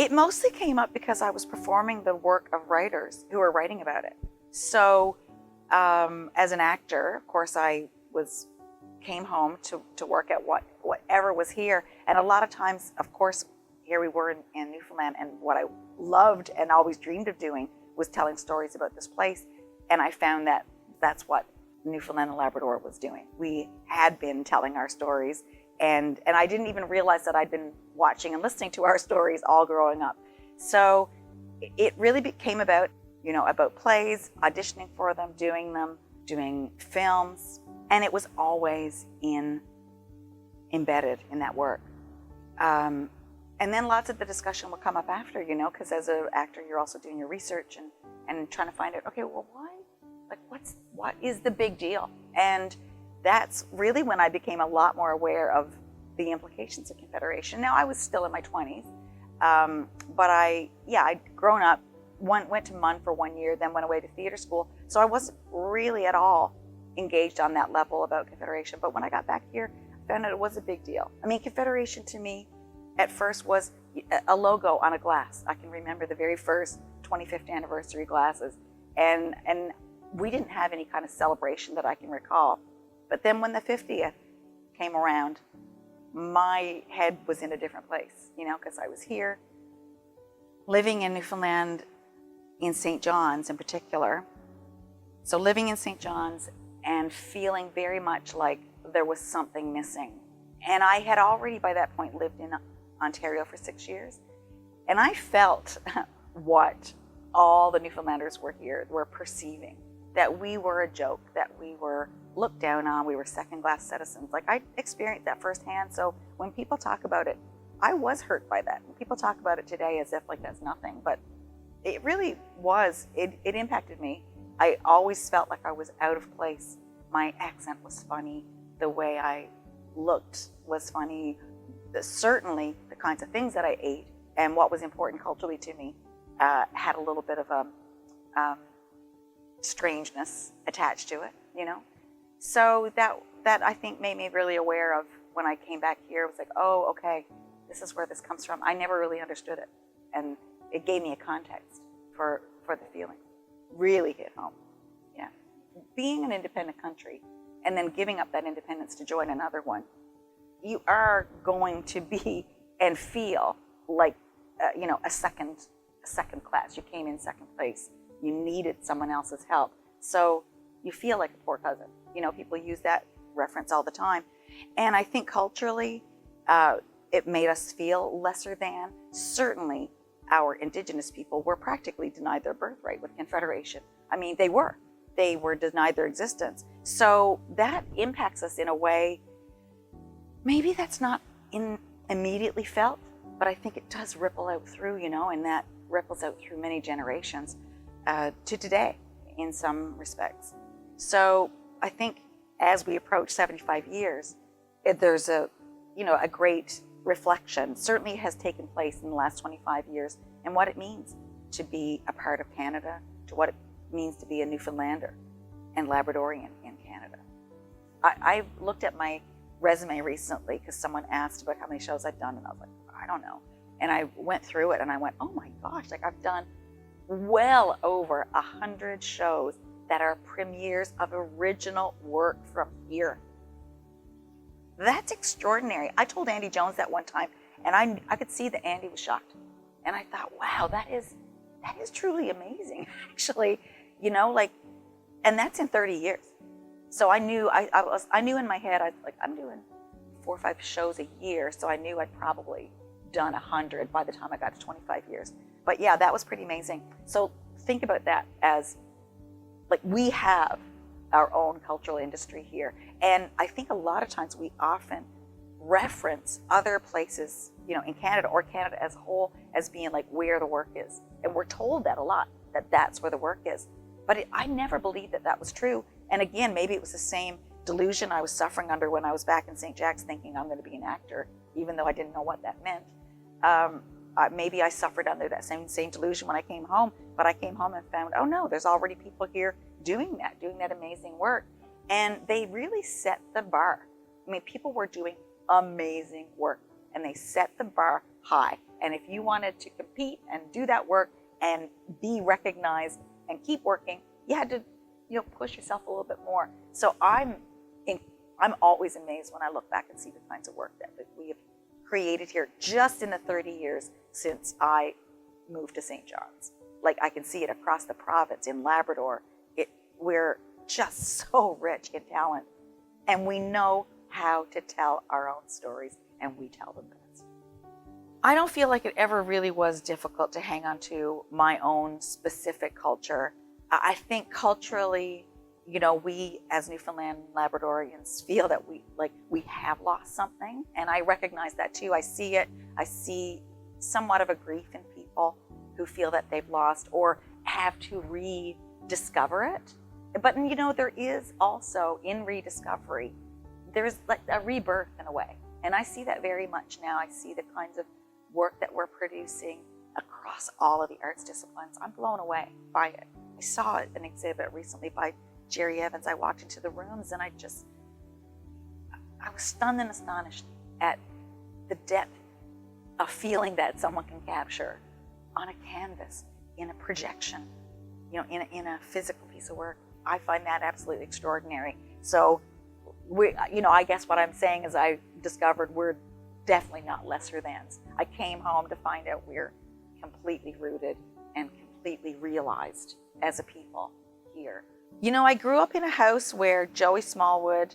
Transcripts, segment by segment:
It mostly came up because I was performing the work of writers who were writing about it. So as an actor, of course, came home to work at whatever was here. And a lot of times, of course, here we were in Newfoundland, and what I loved and always dreamed of doing was telling stories about this place. And I found that that's what Newfoundland and Labrador was doing. We had been telling our stories, and I didn't even realize that I'd been watching and listening to our stories all growing up. So it really became about plays, auditioning for them, doing films, and it was always embedded in that work. And then lots of the discussion would come up after, because as an actor, you're also doing your research and trying to find out, okay, well, why? Like, what is the big deal? And that's really when I became a lot more aware of the implications of Confederation. Now, I was still in my 20s, but I'd grown up, went to MUN for 1 year, then went away to theater school. So I wasn't really at all engaged on that level about Confederation. But when I got back here, I found out it was a big deal. I mean, Confederation to me at first was a logo on a glass. I can remember the very first 25th anniversary glasses. And we didn't have any kind of celebration that I can recall. But then when the 50th came around, my head was in a different place, because I was here, living in Newfoundland, in St. John's in particular. So living in St. John's and feeling very much like there was something missing. And I had already by that point lived in Ontario for 6 years. And I felt what all the Newfoundlanders were perceiving, that we were a joke, that we were looked down on, we were second-class citizens. Like, I experienced that firsthand. So when people talk about it, I was hurt by that. When people talk about it today as if like that's nothing, but it really was, it impacted me. I always felt like I was out of place. My accent was funny. The way I looked was funny. Certainly the kinds of things that I ate and what was important culturally to me had a little bit of a strangeness attached to it, So that I think made me really aware of when I came back here. It was like, oh, okay, this is where this comes from. I never really understood it. And it gave me a context for the feeling. Really hit home. Yeah. Being an independent country and then giving up that independence to join another one, you are going to be and feel like, a second class. You came in second place. You needed someone else's help. So you feel like a poor cousin. People use that reference all the time. And I think culturally, it made us feel lesser than. Certainly, our Indigenous people were practically denied their birthright with Confederation. I mean, they were denied their existence. So that impacts us in a way, maybe that's not immediately felt, but I think it does ripple out through, and that ripples out through many generations to today in some respects. So I think as we approach 75 years, there's a great reflection certainly has taken place in the last 25 years and what it means to be a part of Canada, to what it means to be a Newfoundlander and Labradorian in Canada. I looked at my resume recently because someone asked about how many shows I'd done, and I was like, I don't know. And I went through it and I went, oh my gosh, like I've done well over 100 shows that are premieres of original work from here. That's extraordinary. I told Andy Jones that one time, and I could see that Andy was shocked. And I thought, wow, that is truly amazing, actually. And that's in 30 years. So I knew I knew in my head, I'm doing 4 or 5 shows a year, so I knew I'd probably done 100 by the time I got to 25 years. But yeah, that was pretty amazing. So think about that as like we have our own cultural industry here. And I think a lot of times we often reference other places, in Canada or Canada as a whole as being like where the work is. And we're told that a lot, that that's where the work is. But I never believed that was true. And again, maybe it was the same delusion I was suffering under when I was back in St. Jack's thinking I'm going to be an actor, even though I didn't know what that meant. Maybe I suffered under that same delusion when I came home, but I came home and found, oh no, there's already people here doing that amazing work. And they really set the bar. I mean, people were doing amazing work and they set the bar high. And if you wanted to compete and do that work and be recognized and keep working, you had to, push yourself a little bit more. So I'm always amazed when I look back and see the kinds of work that we have created here just in the 30 years since I moved to St. John's. Like, I can see it across the province in Labrador. We're just so rich in talent, and we know how to tell our own stories, and we tell them best. I don't feel like it ever really was difficult to hang on to my own specific culture. I think culturally, we as Newfoundland Labradorians feel that we have lost something, and I recognize that too. I see it. I see somewhat of a grief in people who feel that they've lost or have to rediscover it. But there is also, in rediscovery, there's like a rebirth in a way. And I see that very much now. I see the kinds of work that we're producing across all of the arts disciplines. I'm blown away by it. I saw an exhibit recently by Sherri Evans. I walked into the rooms and I was stunned and astonished at the depth of feeling that someone can capture on a canvas, in a projection, in a physical piece of work. I find that absolutely extraordinary. So, I guess what I'm saying is I discovered we're definitely not lesser thans. I came home to find out we're completely rooted and completely realized as a people here. I grew up in a house where Joey Smallwood,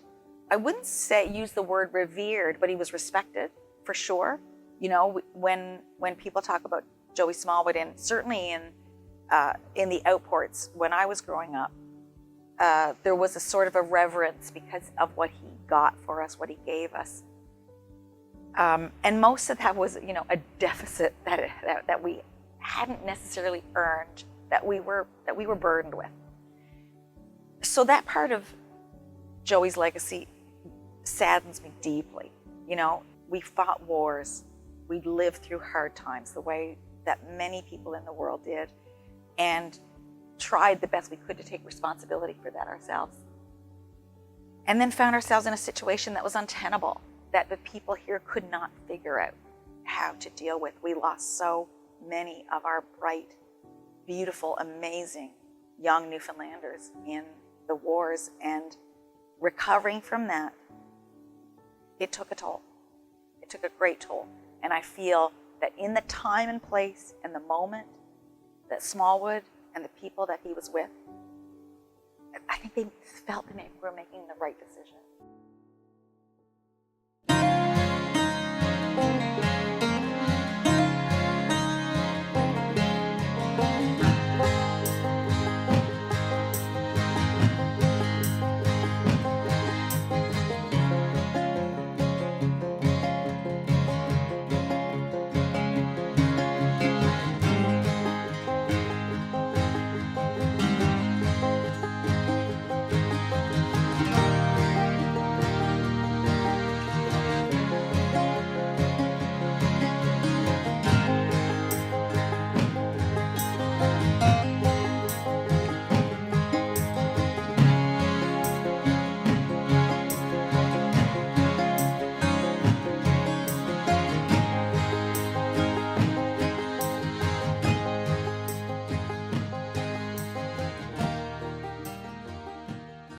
I wouldn't use the word revered, but he was respected for sure. When people talk about Joey Smallwood, and certainly in the outports when I was growing up, there was a sort of a reverence because of what he got for us, what he gave us. And most of that was, a deficit that we hadn't necessarily earned, that we were burdened with. So that part of Joey's legacy saddens me deeply. We fought wars, we lived through hard times the way that many people in the world did, and tried the best we could to take responsibility for that ourselves. And then found ourselves in a situation that was untenable, that the people here could not figure out how to deal with. We lost so many of our bright, beautiful, amazing young Newfoundlanders in the wars, and recovering from that, it took a toll. It took a great toll. And I feel that in the time and place and the moment that Smallwood and the people that he was with, I think they felt that we were making the right decision.